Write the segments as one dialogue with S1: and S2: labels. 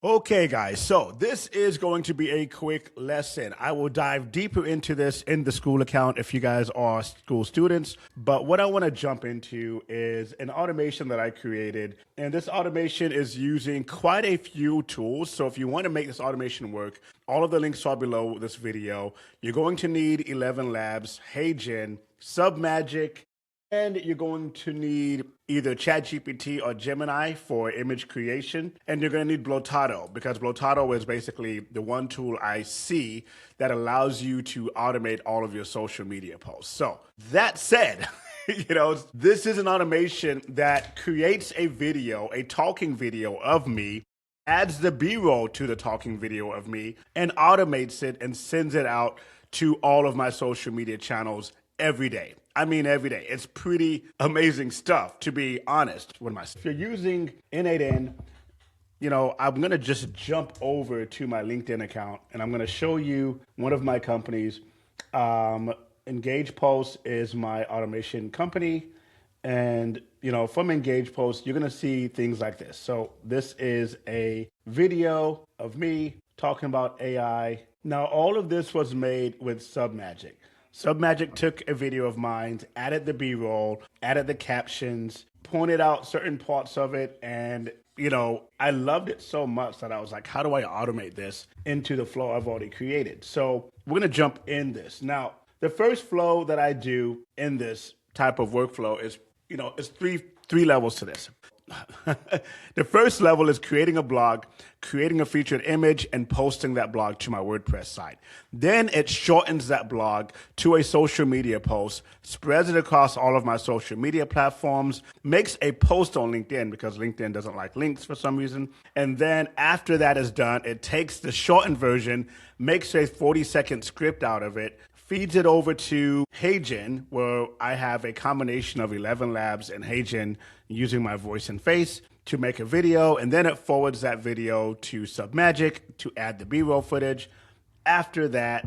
S1: Okay, guys, so this is going to be a quick lesson. I will dive deeper into this in the school account if you guys are school students. But what I want to jump into is an automation that I created. And this automation is using quite a few tools. So if you want to make this automation work, all of the links are below this video. You're going to need 11 Labs, HeyGen, Submagic, and you're going to need either ChatGPT or Gemini for image creation. And you're going to need Blotato because Blotato is basically the one tool I see that allows you to automate all of your social media posts. So that said, this is an automation that creates a video, a talking video of me, adds the B-roll to the talking video of me, and automates it and sends it out to all of my social media channels every day. I mean, every day. It's pretty amazing stuff, to be honest. If you're using N8N, I'm going to just jump over to my LinkedIn account and I'm going to show you one of my companies. Engage Post is my automation company. And, from Engage Post, you're going to see things like this. So this is a video of me talking about AI. Now, all of this was made with Submagic. Submagic took a video of mine, added the B-roll, added the captions, pointed out certain parts of it, and I loved it so much that I was like, how do I automate this into the flow I've already created? So we're gonna jump in this. Now, the first flow that I do in this type of workflow is, it's three levels to this. The first level is creating a blog, creating a featured image, and posting that blog to my WordPress site. Then it shortens that blog to a social media post, spreads it across all of my social media platforms, makes a post on LinkedIn because LinkedIn doesn't like links for some reason. And then after that is done, it takes the shortened version, makes a 40-second script out of it, feeds it over to HeyGen, where I have a combination of 11 Labs and HeyGen using my voice and face to make a video, and then it forwards that video to Submagic to add the B-roll footage. After that,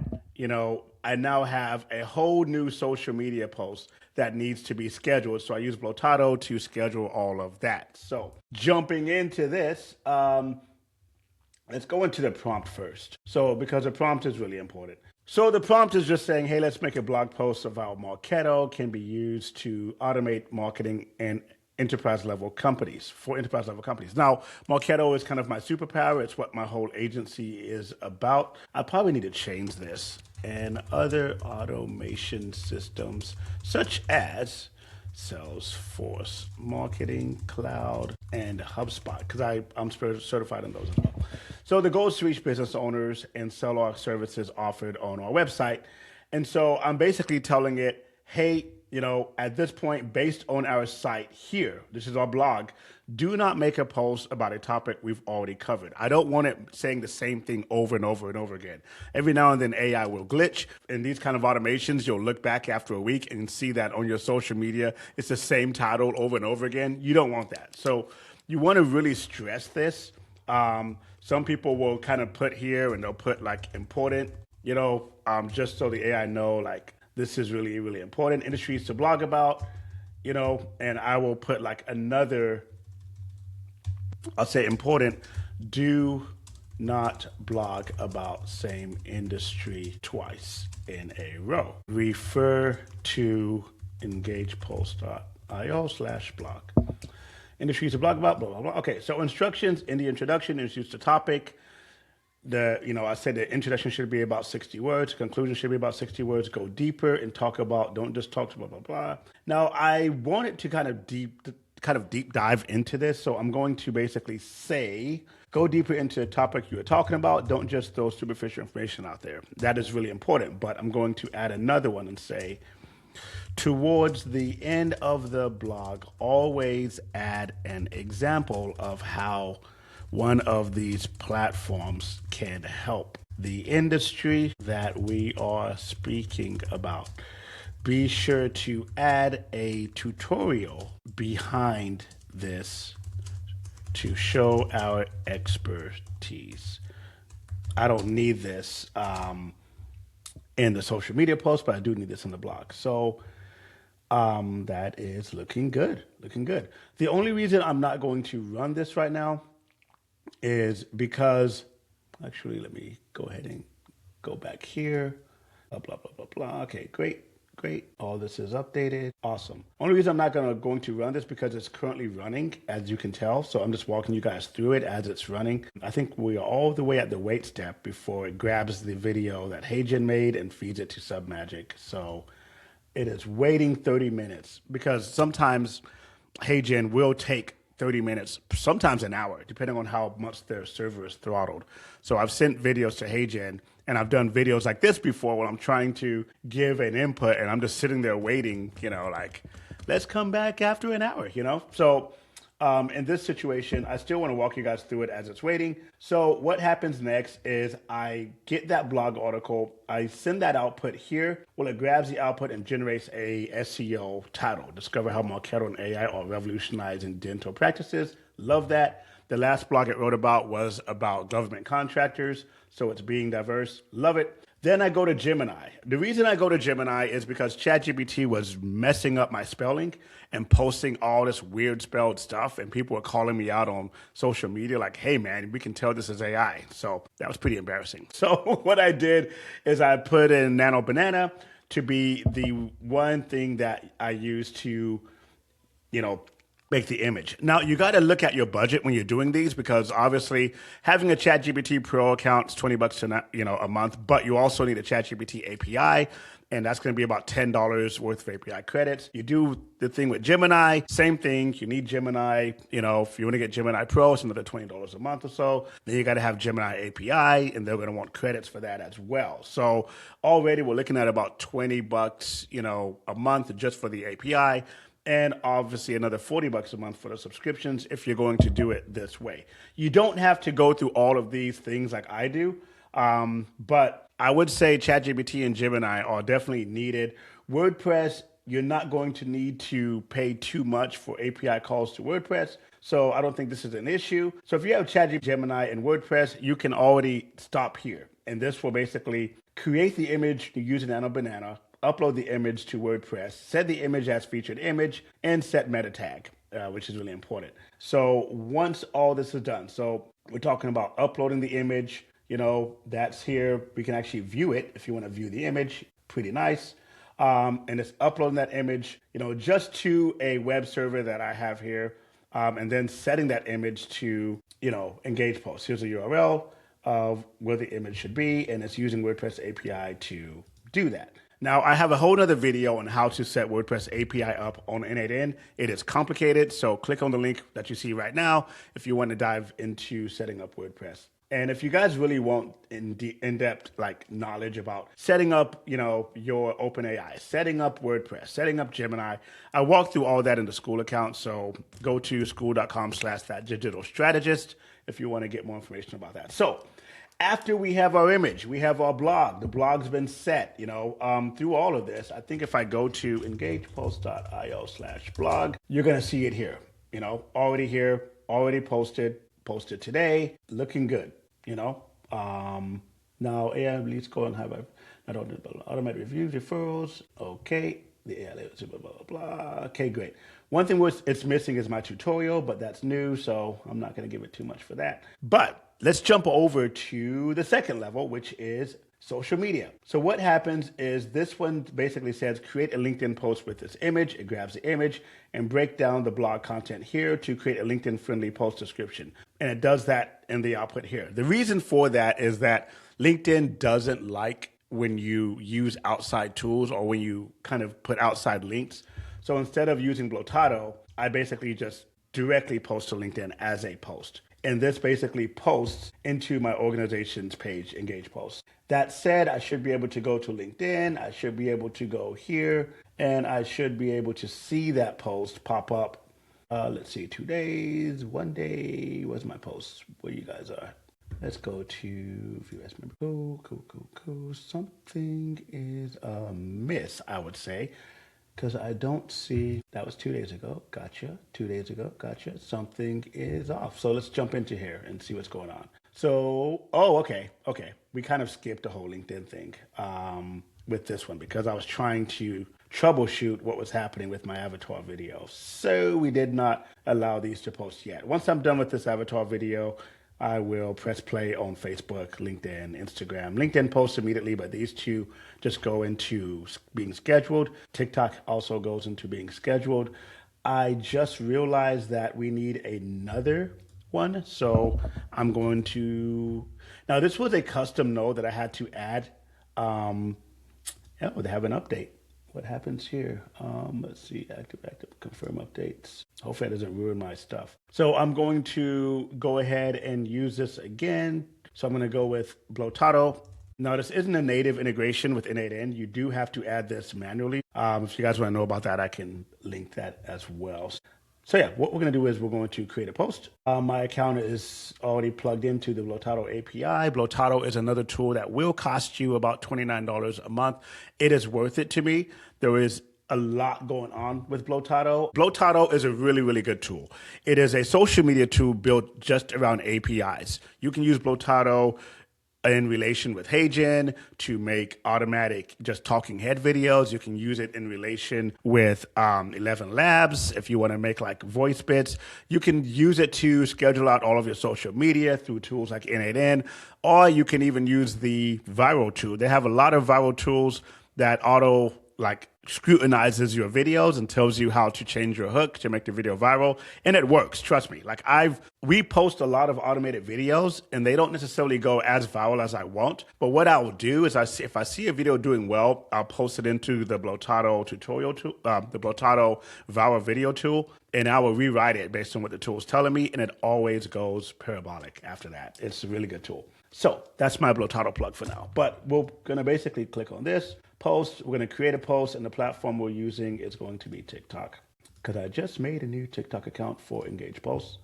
S1: I now have a whole new social media post that needs to be scheduled. So I use Blotato to schedule all of that. So jumping into this, let's go into the prompt first. So because the prompt is really important. So the prompt is just saying, hey, let's make a blog post about Marketo can be used to automate marketing in enterprise level companies. Now, Marketo is kind of my superpower. It's what my whole agency is about. I probably need to change this. And other automation systems such as Salesforce, Marketing Cloud, and HubSpot, because I'm certified in those as well. So the goal is to reach business owners and sell our services offered on our website. And so I'm basically telling it, hey, at this point, based on our site here, this is our blog, do not make a post about a topic we've already covered. I don't want it saying the same thing over and over and over again. Every now and then AI will glitch. In these kind of automations, you'll look back after a week and see that on your social media, it's the same title over and over again. You don't want that. So you want to really stress this. Some people will kind of put here and they'll put like important, just so the AI know like this is really, really important industries to blog about, and I will put like another, I'll say important, do not blog about same industry twice in a row. Refer to engagepost.io/blog. Industries to blog about, blah, blah, blah. Okay, so instructions in the introduction introduce the topic. I said the introduction should be about 60 words. Conclusion should be about 60 words. Go deeper and talk about, don't just talk to blah, blah, blah. Now, I wanted to kind of deep dive into this. So I'm going to basically say, go deeper into the topic you were talking about. Don't just throw superficial information out there. That is really important. But I'm going to add another one and say, towards the end of the blog, always add an example of how one of these platforms can help the industry that we are speaking about. Be sure to add a tutorial behind this to show our expertise. I don't need this in the social media post, but I do need this in the blog. So that is looking good, looking good. The only reason I'm not going to run this right now is because, actually, let me go ahead and go back here. Blah, blah, blah, blah, blah. Okay, great. Great. All this is updated. Awesome. Only reason I'm not going to run this because it's currently running, as you can tell. So I'm just walking you guys through it as it's running. I think we are all the way at the wait step before it grabs the video that HeyGen made and feeds it to Submagic. So it is waiting 30 minutes because sometimes HeyGen will take 30 minutes, sometimes an hour, depending on how much their server is throttled. So I've sent videos to HeyGen, and I've done videos like this before when I'm trying to give an input and I'm just sitting there waiting, like, let's come back after an hour, So in this situation, I still want to walk you guys through it as it's waiting. So what happens next is I get that blog article, I send that output here. Well, it grabs the output and generates a SEO title. Discover how Marketo and AI are revolutionizing dental practices. Love that. The last blog it wrote about was about government contractors, so it's being diverse. Love it. Then I go to Gemini. The reason I go to Gemini is because ChatGPT was messing up my spelling and posting all this weird spelled stuff, and people were calling me out on social media like, hey man, we can tell this is AI. So that was pretty embarrassing. So what I did is I put in Nano Banana to be the one thing that I use to, make the image. Now, you got to look at your budget when you're doing these because obviously having a ChatGPT Pro account is $20 a month, but you also need a ChatGPT API, and that's going to be about $10 worth of API credits. You do the thing with Gemini, same thing. You need Gemini. If you want to get Gemini Pro, it's another $20 a month or so. Then you got to have Gemini API, and they're going to want credits for that as well. So already we're looking at about $20, a month just for the API. And obviously another $40 a month for the subscriptions if you're going to do it this way. You don't have to go through all of these things like I do, but I would say ChatGPT and Gemini are definitely needed. WordPress, you're not going to need to pay too much for API calls to WordPress, so I don't think this is an issue. So if you have ChatGPT, Gemini, and WordPress, you can already stop here. And this will basically create the image using Nano Banana, upload the image to WordPress, set the image as featured image, and set meta tag, which is really important. So once all this is done, so we're talking about uploading the image, that's here. We can actually view it if you want to view the image. Pretty nice. And it's uploading that image, just to a web server that I have here, and then setting that image to, Engage Post. Here's a URL of where the image should be, and it's using WordPress API to do that. Now, I have a whole other video on how to set WordPress API up on N8N. It is complicated, so click on the link that you see right now if you want to dive into setting up WordPress. And if you guys really want in-depth knowledge about setting up, your OpenAI, setting up WordPress, setting up Gemini, I walk through all that in the school account. So go to school.com/thatdigitalstrategist if you want to get more information about that. So after we have our image, we have our blog. The blog's been set, through all of this. I think if I go to engagepost.io/blog, you're going to see it here, already here, already posted today, looking good, Now AI leads go and have automatic reviews, referrals. Okay. The AI, blah, blah, blah. Okay, great. One thing it's missing is my tutorial, but that's new, so I'm not going to give it too much for that. But let's jump over to the second level, which is social media. So what happens is this one basically says create a LinkedIn post with this image. It grabs the image and break down the blog content here to create a LinkedIn friendly post description. And it does that in the output here. The reason for that is that LinkedIn doesn't like when you use outside tools or when you kind of put outside links. So instead of using Blotado, I basically just directly post to LinkedIn as a post. And this basically posts into my organization's page, Engage Post. That said, I should be able to go to LinkedIn. I should be able to go here, and I should be able to see that post pop up. Let's see, 2 days, 1 day. Where's my post? Where you guys are? Let's go to view as member. Cool. Something is amiss, I would say, because I don't see, that was 2 days ago. Gotcha. 2 days ago. Gotcha. Something is off. So let's jump into here and see what's going on. So, okay. We kind of skipped the whole LinkedIn thing with this one because I was trying to troubleshoot what was happening with my avatar video. So we did not allow these to post yet. Once I'm done with this avatar video, I will press play on Facebook, LinkedIn, Instagram. LinkedIn posts immediately, but these two just go into being scheduled. TikTok also goes into being scheduled. I just realized that we need another one. So I'm going to, now this was a custom node that I had to add. Oh, they have an update. What happens here? Let's see, active, confirm updates. Hopefully that doesn't ruin my stuff. So I'm going to go ahead and use this again. So I'm going to go with Blotado. Now this isn't a native integration with N8N. You do have to add this manually. If you guys want to know about that, I can link that as well. So yeah, what we're going to do is we're going to create a post. My account is already plugged into the Blotado API. Blotado is another tool that will cost you about $29 a month. It is worth it to me. There is a lot going on with Blotado. Blotado is a really, really good tool. It is a social media tool built just around APIs. You can use Blotado in relation with HeyGen to make automatic just talking head videos. You can use it in relation with 11 Labs if you want to make like voice bits. You can use it to schedule out all of your social media through tools like N8N, or you can even use the viral tool. They have a lot of viral tools that auto like scrutinizes your videos and tells you how to change your hook to make the video viral. And it works, trust me. Like we post a lot of automated videos and they don't necessarily go as viral as I want. But what I will do is if I see a video doing well, I'll post it into the Blotado tutorial tool, the Blotado viral video tool, and I will rewrite it based on what the tool is telling me. And it always goes parabolic after that. It's a really good tool. So that's my Blotado plug for now. But we're going to basically click on this post. We're going to create a post, and the platform we're using is going to be TikTok, because I just made a new TikTok account for Engage Posts.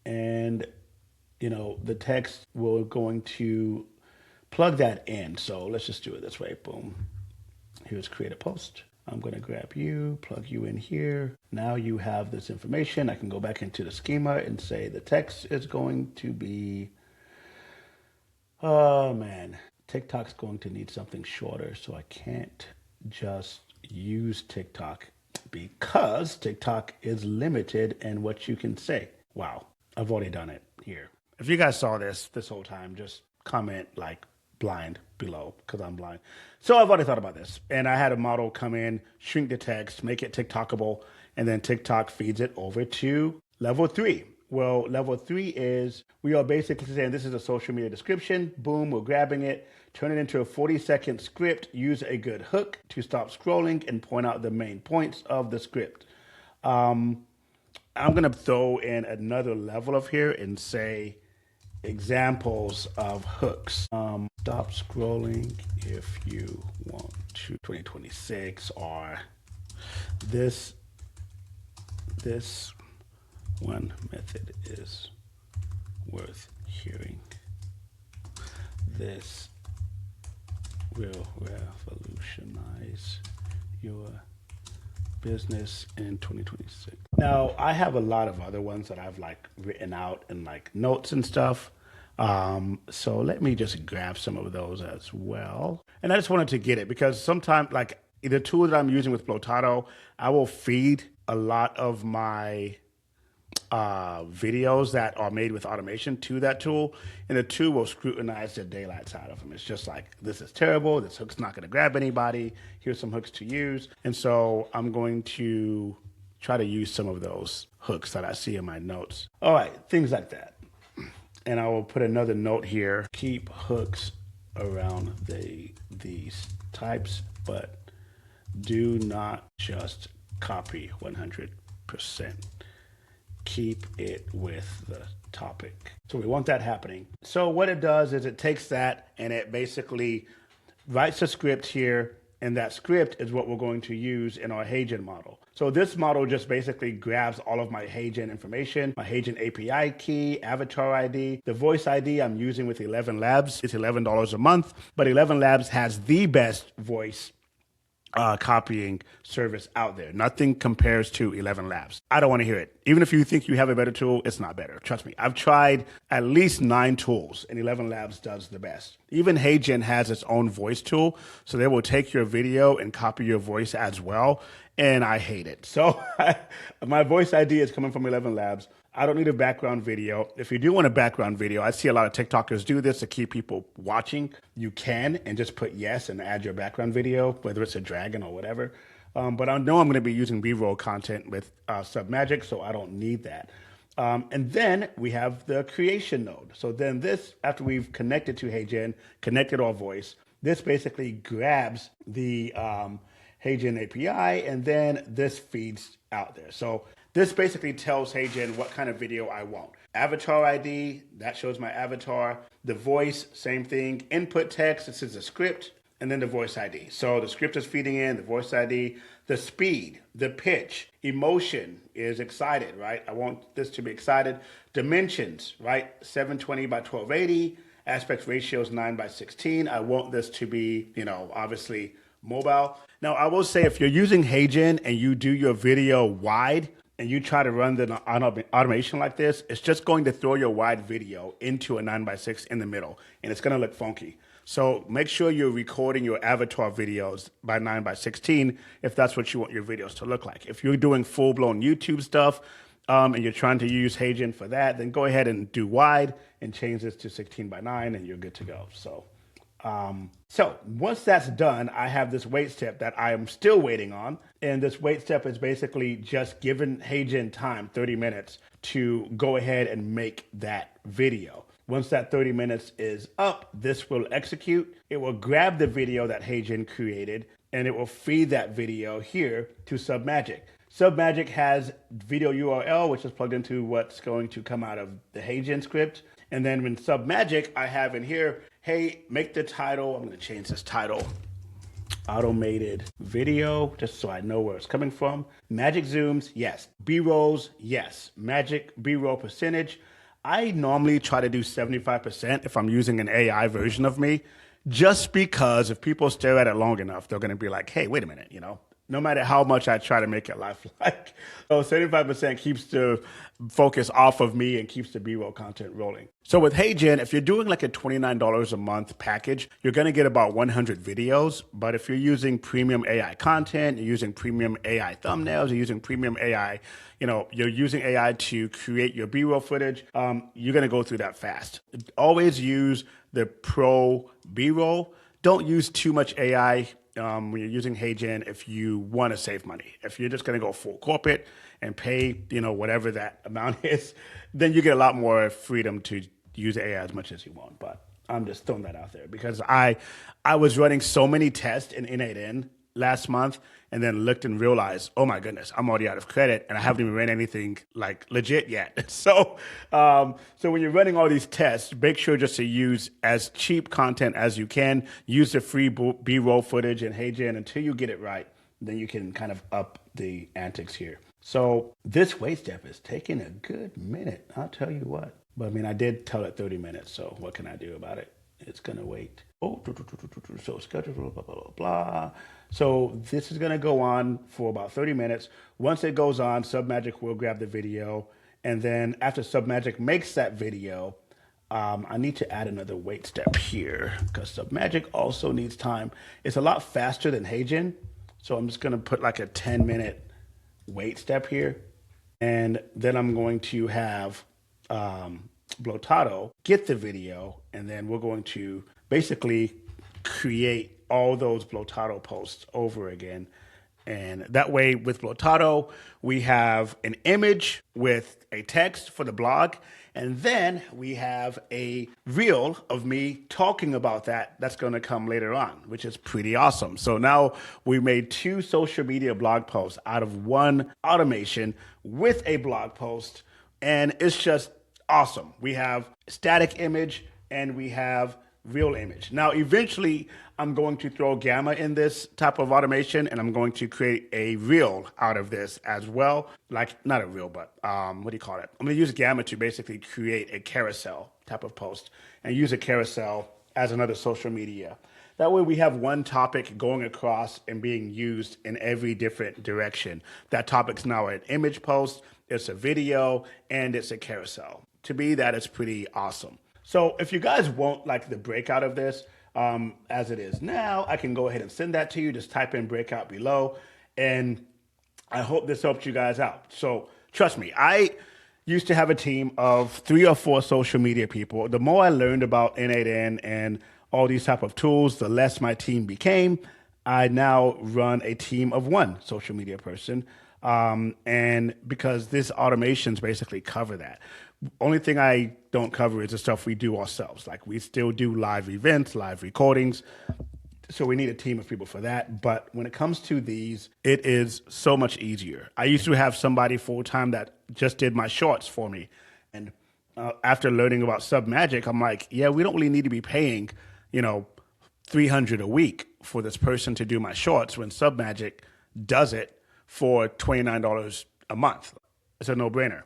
S1: And, you know, the text, we're going to plug that in. So let's just do it this way. Boom. Here's create a post. I'm going to grab you, plug you in here. Now you have this information. I can go back into the schema and say the text is going to be, oh man, TikTok's going to need something shorter, so I can't just use TikTok because TikTok is limited in what you can say. Wow, I've already done it here. If you guys saw this whole time, just comment like blind below because I'm blind. So I've already thought about this, and I had a model come in, shrink the text, make it TikTokable, and then TikTok feeds it over to level 3. Well, level 3 is we are basically saying this is a social media description. Boom, we're grabbing it, turn it into a 40-second script, use a good hook to stop scrolling and point out the main points of the script. I'm going to throw in another level of here and say examples of hooks. Stop scrolling if you want to 2026, or this one method is worth hearing. This will revolutionize your business in 2026. Now, I have a lot of other ones that I've like written out in like notes and stuff. So let me just grab some of those as well. And I just wanted to get it because sometimes like the tool that I'm using with Blotado, I will feed a lot of my videos that are made with automation to that tool, and the tool will scrutinize the daylights out of them. It's just like, this is terrible. This hook's not going to grab anybody. Here's some hooks to use. And so I'm going to try to use some of those hooks that I see in my notes. All right, things like that. And I will put another note here. Keep hooks around these types, but do not just copy 100%. Keep it with the topic. So we want that happening. So what it does is it takes that and it basically writes a script here, and that script is what we're going to use in our HeyGen model. So this model just basically grabs all of my HeyGen information, my HeyGen API key, avatar ID, the voice ID I'm using with 11 Labs. It's $11 a month, but 11 Labs has the best voice copying service out there. Nothing compares to 11 Labs. I don't want to hear it. Even if you think you have a better tool, it's not better. Trust me. I've tried at least 9 tools, and 11 Labs does the best. Even HeyGen has its own voice tool, so they will take your video and copy your voice as well, and I hate it. So my voice ID is coming from 11 Labs. I don't need a background video. If you do want a background video, I see a lot of TikTokers do this to keep people watching. You can and just put yes and add your background video, whether it's a dragon or whatever. But I know I'm going to be using B-roll content with Submagic, so I don't need that. And then we have the creation node. So then this, after we've connected to HeyGen, connected our voice, this basically grabs the HeyGen API, and then this feeds out there. So this basically tells HeyGen what kind of video I want. Avatar ID, that shows my avatar. The voice, same thing. Input text, this is a script, and then the voice ID. So the script is feeding in, the voice ID, the speed, the pitch, emotion is excited, right? I want this to be excited. Dimensions, right? 720 by 1280. Aspect ratio is 9 by 16. I want this to be, obviously mobile. Now, I will say if you're using HeyGen and you do your video wide and you try to run the automation like this, it's just going to throw your wide video into a 9 by 6 in the middle, and it's going to look funky. So make sure you're recording your avatar videos by 9 by 16 if that's what you want your videos to look like. If you're doing full-blown YouTube stuff and you're trying to use HeyGen for that, then go ahead and do wide and change this to 16 by 9 and you're good to go. So once that's done, I have this wait step that I am still waiting on. And this wait step is basically just giving HeyGen time, 30 minutes, to go ahead and make that video. Once that 30 minutes is up, this will execute. It will grab the video that HeyGen created, and it will feed that video here to Submagic. Submagic has video URL, which is plugged into what's going to come out of the HeyGen script. And then in Submagic, I have in here, hey, make the title, I'm going to change this title, automated video, just so I know where it's coming from. Magic zooms, yes. B-rolls, yes. Magic B-roll percentage. I normally try to do 75% if I'm using an AI version of me, just because if people stare at it long enough, they're going to be like, hey, wait a minute, no matter how much I try to make it lifelike. So 75% keeps the focus off of me and keeps the B-roll content rolling. So with HeyGen, if you're doing like a $29 a month package, you're going to get about 100 videos. But if you're using premium AI content, you're using premium AI thumbnails, you're using premium AI, you're using AI to create your B-roll footage, you're going to go through that fast. Always use the Pro B-roll. Don't use too much AI when you're using HeyGen if you want to save money. If you're just going to go full corporate and pay, whatever that amount is, then you get a lot more freedom to use AI as much as you want. But I'm just throwing that out there because I was running so many tests in N8N last month and then looked and realized, oh my goodness, I'm already out of credit and I haven't even ran anything like legit yet. So when you're running all these tests, make sure just to use as cheap content as you can. Use the free B-roll footage in HeyGen until you get it right. Then you can kind of up the antics here. So this wait step is taking a good minute, I'll tell you what. But I mean, I did tell it 30 minutes, so what can I do about it? It's gonna wait. Oh, so schedule, blah, blah, blah, blah. So this is gonna go on for about 30 minutes. Once it goes on, Submagic will grab the video. And then after Submagic makes that video, I need to add another wait step here because Submagic also needs time. It's a lot faster than HeyGen. So I'm just gonna put like a 10-minute wait step here. And then I'm going to have Blotado get the video, and then we're going to basically create all those Blotado posts over again. And that way with Blotado, we have an image with a text for the blog, and then we have a reel of me talking about that. That's going to come later on, which is pretty awesome. So now we made 2 social media blog posts out of one automation with a blog post, and it's just awesome. We have static image and we have real image. Now, eventually, I'm going to throw Gamma in this type of automation, and I'm going to create a reel out of this as well. Like, not a reel, but what do you call it? I'm going to use Gamma to basically create a carousel type of post and use a carousel as another social media. That way we have one topic going across and being used in every different direction. That topic's now an image post, it's a video, and it's a carousel. To me, that is pretty awesome. So if you guys want like the breakout of this, as it is now, I can go ahead and send that to you. Just type in breakout below. And I hope this helps you guys out. So trust me, used to have a team of 3 or 4 social media people. The more I learned about N8N and all these type of tools, the less my team became. I now run a team of 1 social media person. And because this automations basically cover that. Only thing I don't cover is the stuff we do ourselves. Like we still do live events, live recordings. So we need a team of people for that. But when it comes to these, it is so much easier. I used to have somebody full time that just did my shorts for me. And after learning about Submagic, I'm like, yeah, we don't really need to be paying, $300 a week for this person to do my shorts when Submagic does it for $29 a month. It's a no-brainer.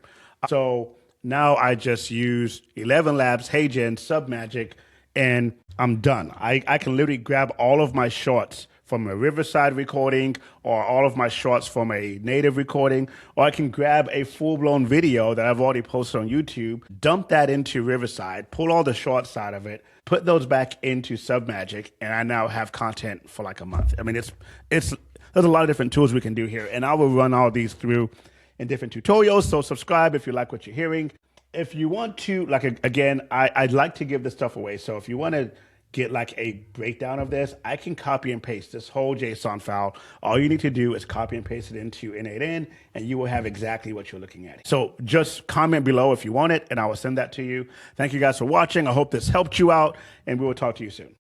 S1: So now I just use 11 Labs, HeyGen, Submagic, and I'm done. I can literally grab all of my shorts from a Riverside recording or all of my shorts from a native recording, or I can grab a full-blown video that I've already posted on YouTube, dump that into Riverside, pull all the shorts out of it, put those back into Submagic, and I now have content for like a month. I mean, there's a lot of different tools we can do here, and I will run all these through in different tutorials, so subscribe if you like what you're hearing. If you want to, I'd like to give this stuff away, so if you want to get like a breakdown of this, I can copy and paste this whole JSON file. All you need to do is copy and paste it into N8N, and you will have exactly what you're looking at. So just comment below if you want it, and I will send that to you. Thank you guys for watching. I hope this helped you out, and we will talk to you soon.